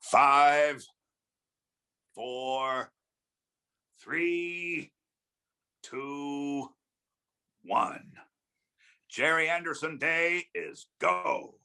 5, 4, 3, 2, 1. Gerry Anderson Day is go.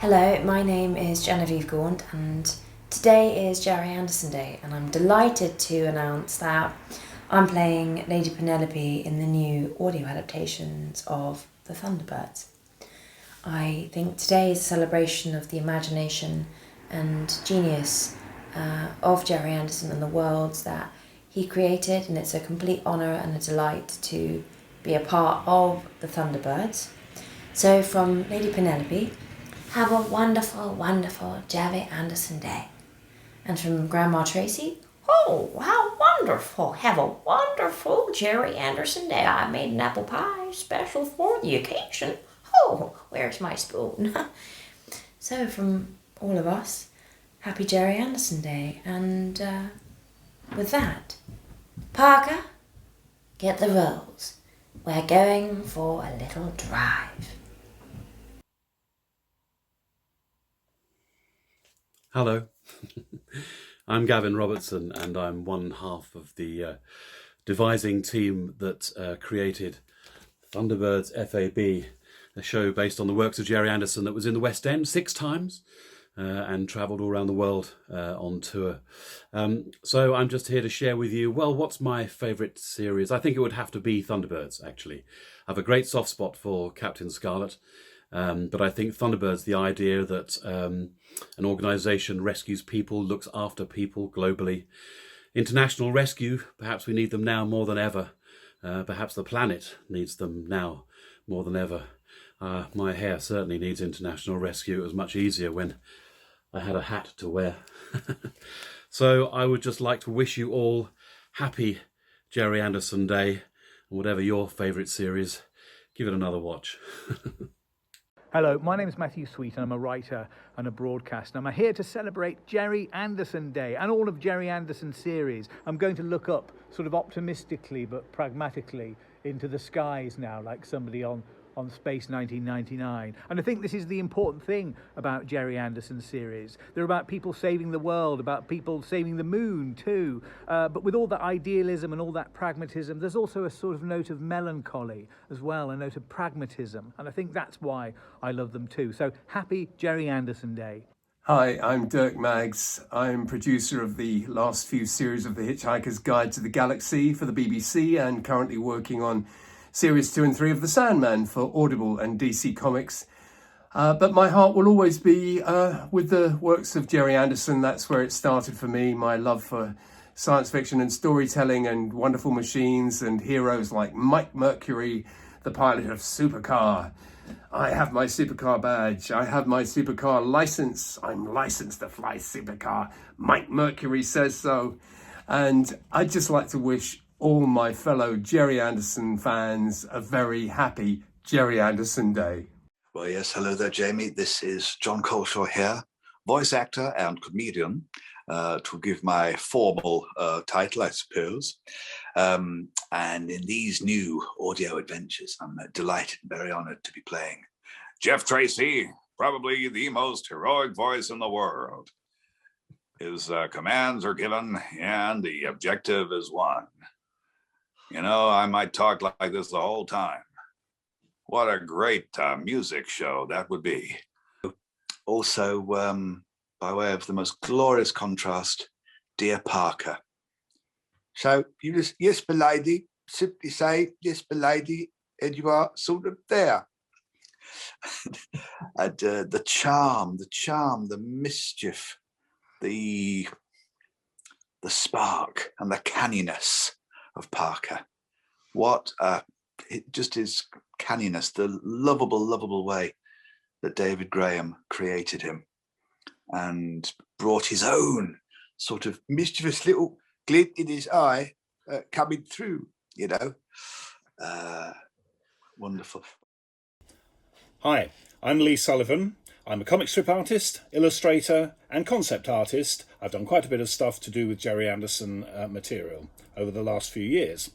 Hello, my name is Genevieve Gaunt and today is Gerry Anderson Day, and I'm delighted to announce that I'm playing Lady Penelope in the new audio adaptations of The Thunderbirds. I think today is a celebration of the imagination and genius of Gerry Anderson and the worlds that he created, and it's a complete honour and a delight to be a part of The Thunderbirds. So from Lady Penelope, have a wonderful, wonderful Gerry Anderson Day. And from Grandma Tracy, oh, how wonderful. Have a wonderful Gerry Anderson Day. I made an apple pie special for the occasion. Oh, where's my spoon? So from all of us, happy Gerry Anderson Day. And with that, Parker, get the rolls. We're going for a little drive. Hello, I'm Gavin Robertson, and I'm one half of the devising team that created Thunderbirds FAB, a show based on the works of Gerry Anderson that was in the West End 6 times and travelled all around the world on tour. So I'm just here to share with you, well, what's my favourite series? I think it would have to be Thunderbirds, actually. I have a great soft spot for Captain Scarlet. But I think Thunderbirds, the idea that an organisation rescues people, looks after people globally. International rescue, perhaps we need them now more than ever. Perhaps the planet needs them now more than ever. My hair certainly needs international rescue. It was much easier when I had a hat to wear. So I would just like to wish you all happy Gerry Anderson Day, and whatever your favourite series, give it another watch. Hello, my name is Matthew Sweet and I'm a writer and a broadcaster. I'm here to celebrate Gerry Anderson Day and all of Gerry Anderson's series. I'm going to look up sort of optimistically but pragmatically into the skies now, like somebody on Space 1999. And I think this is the important thing about Gerry Anderson's series. They're about people saving the world, about people saving the moon too. But with all that idealism and all that pragmatism, there's also a sort of note of melancholy as well, a note of pragmatism. And I think that's why I love them too. So happy Gerry Anderson Day. Hi, I'm Dirk Maggs. I'm producer of the last few series of The Hitchhiker's Guide to the Galaxy for the BBC and currently working on Series 2 and 3 of The Sandman for Audible and DC Comics. But my heart will always be with the works of Gerry Anderson. That's where it started for me, my love for science fiction and storytelling and wonderful machines and heroes like Mike Mercury, the pilot of Supercar. I have my supercar badge. I have my supercar license. I'm licensed to fly supercar. Mike Mercury says so. And I'd just like to wish all my fellow Gerry Anderson fans a very happy Gerry Anderson Day. Well, yes, hello there, Jamie. This is Jon Culshaw here, voice actor and comedian, to give my formal title, I suppose. And in these new audio adventures, I'm delighted and very honoured to be playing Jeff Tracy, probably the most heroic voice in the world. His commands are given and the objective is won. You know, I might talk like this the whole time. What a great music show that would be. Also, by way of the most glorious contrast, Dear Parker. So you just, yes, milady, simply say, yes, milady, and you are sort of there. And the charm, the mischief, the spark and the canniness of Parker. What just his canniness, the lovable way that David Graham created him and brought his own sort of mischievous little glint in his eye coming through, you know. Wonderful. Hi, I'm Lee Sullivan. I'm a comic strip artist, illustrator and concept artist. I've done quite a bit of stuff to do with Gerry Anderson material over the last few years.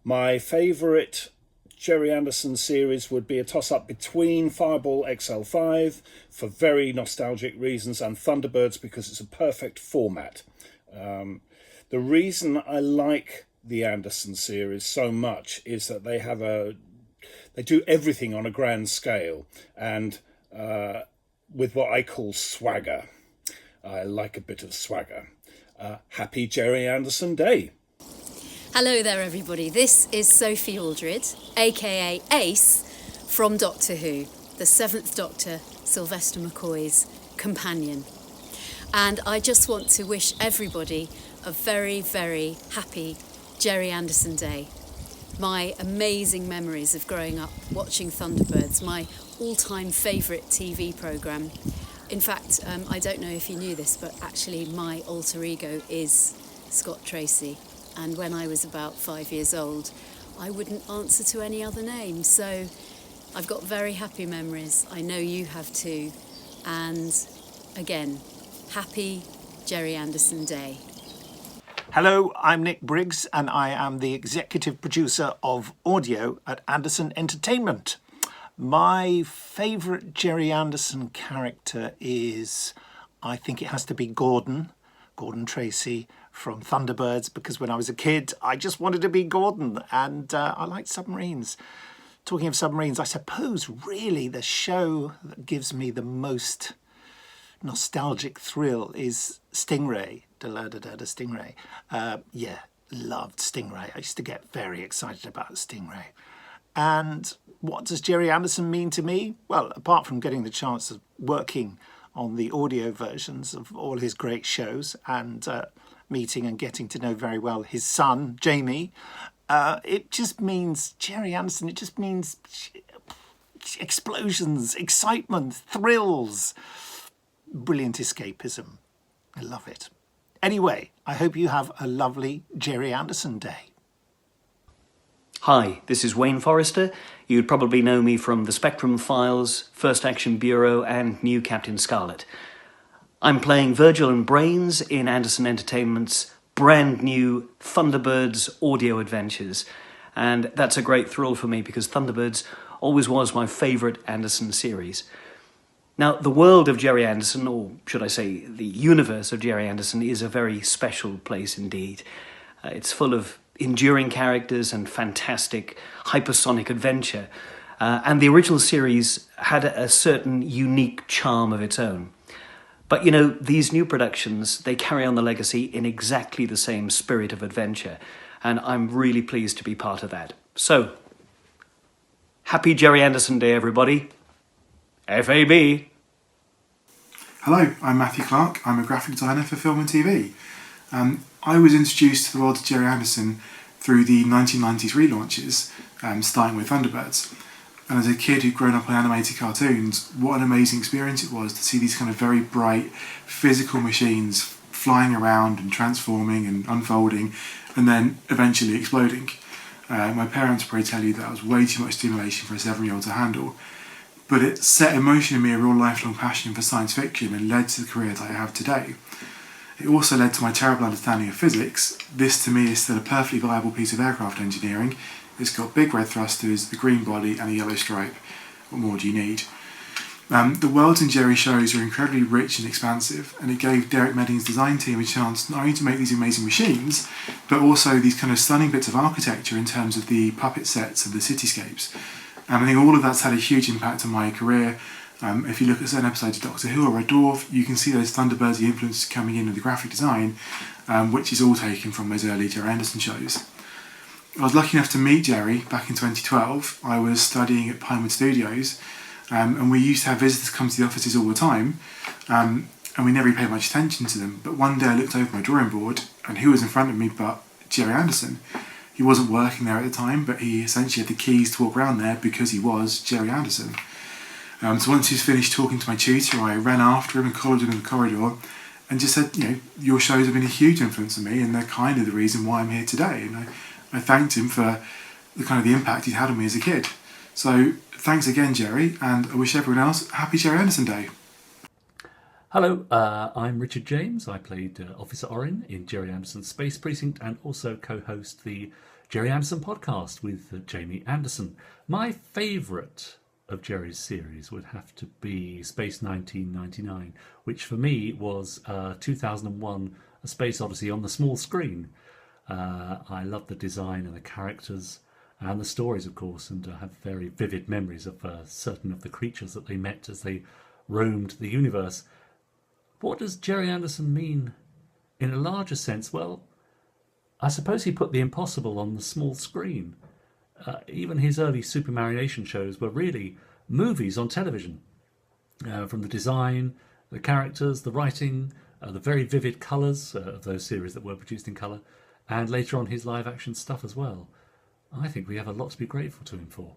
My favourite Gerry Anderson series would be a toss-up between Fireball XL5 for very nostalgic reasons and Thunderbirds because it's a perfect format. The reason I like the Anderson series so much is that they do everything on a grand scale and with what I call swagger. I like a bit of swagger. Happy Gerry Anderson Day. Hello there everybody, this is Sophie Aldred, aka Ace, from Doctor Who, the 7th Doctor, Sylvester McCoy's companion. And I just want to wish everybody a very, very happy Gerry Anderson Day. My amazing memories of growing up watching Thunderbirds, my all-time favourite TV programme. In fact, I don't know if you knew this, but actually my alter ego is Scott Tracy. And when I was about 5 years old, I wouldn't answer to any other name. So I've got very happy memories. I know you have too. And again, happy Gerry Anderson Day. Hello, I'm Nick Briggs and I am the executive producer of audio at Anderson Entertainment. My favourite Gerry Anderson character is, I think it has to be Gordon Tracy from Thunderbirds, because when I was a kid I just wanted to be Gordon and I liked submarines. Talking of submarines, I suppose really the show that gives me the most nostalgic thrill is Stingray. Stingray. Yeah, loved Stingray. I used to get very excited about Stingray. And what does Gerry Anderson mean to me? Well, apart from getting the chance of working on the audio versions of all his great shows and meeting and getting to know very well his son, Jamie, it just means, Gerry Anderson, it just means explosions, excitement, thrills, brilliant escapism. I love it. Anyway, I hope you have a lovely Gerry Anderson Day. Hi, this is Wayne Forster. You'd probably know me from The Spectrum Files, First Action Bureau and New Captain Scarlet. I'm playing Virgil and Brains in Anderson Entertainment's brand new Thunderbirds audio adventures. And that's a great thrill for me because Thunderbirds always was my favourite Anderson series. Now, the world of Gerry Anderson, or should I say the universe of Gerry Anderson, is a very special place indeed. It's full of enduring characters and fantastic hypersonic adventure. And the original series had a certain unique charm of its own. But, you know, these new productions, they carry on the legacy in exactly the same spirit of adventure. And I'm really pleased to be part of that. So, happy Gerry Anderson Day, everybody. FAB. Hello, I'm Matthew Clark. I'm a graphic designer for film and TV. I was introduced to the world of Gerry Anderson through the 1990s relaunches, starting with Thunderbirds. And as a kid who'd grown up on animated cartoons, what an amazing experience it was to see these kind of very bright physical machines flying around and transforming and unfolding and then eventually exploding. My parents probably tell you that was way too much stimulation for a 7-year-old to handle. But it set in motion in me a real lifelong passion for science fiction and led to the career that I have today. It also led to my terrible understanding of physics. This to me is still a perfectly viable piece of aircraft engineering. It's got big red thrusters, a green body and a yellow stripe. What more do you need? The worlds in Gerry shows are incredibly rich and expansive, and it gave Dirk Maggs' design team a chance not only to make these amazing machines, but also these kind of stunning bits of architecture in terms of the puppet sets and the cityscapes. And I think all of that's had a huge impact on my career. If you look at certain episodes of Doctor Who or Red Dwarf, you can see those Thunderbirdsy influences coming in with the graphic design, which is all taken from those early Gerry Anderson shows. I was lucky enough to meet Gerry back in 2012. I was studying at Pinewood Studios, and we used to have visitors come to the offices all the time, and we never really paid much attention to them. But one day I looked over my drawing board, and who was in front of me but Gerry Anderson? He wasn't working there at the time, but he essentially had the keys to walk around there because he was Gerry Anderson. So once he's finished talking to my tutor, I ran after him and collared him in the corridor and just said, your shows have been a huge influence on me, and they're kind of the reason why I'm here today. And I thanked him for the impact he'd had on me as a kid. So thanks again, Gerry, and I wish everyone else a happy Gerry Anderson Day. Hello, I'm Richard James. I played Officer Orin in Gerry Anderson's Space Precinct and also co-host the Gerry Anderson podcast with Jamie Anderson. My favourite of Gerry's series would have to be Space 1999, which for me was 2001 A Space Odyssey on the small screen. I love the design and the characters and the stories, of course, and I have very vivid memories of certain of the creatures that they met as they roamed the universe. What does Gerry Anderson mean in a larger sense? Well, I suppose he put the impossible on the small screen. Even his early supermarionation shows were really movies on television. From the design, the characters, the writing, the very vivid colours of those series that were produced in colour, and later on his live action stuff as well. I think we have a lot to be grateful to him for.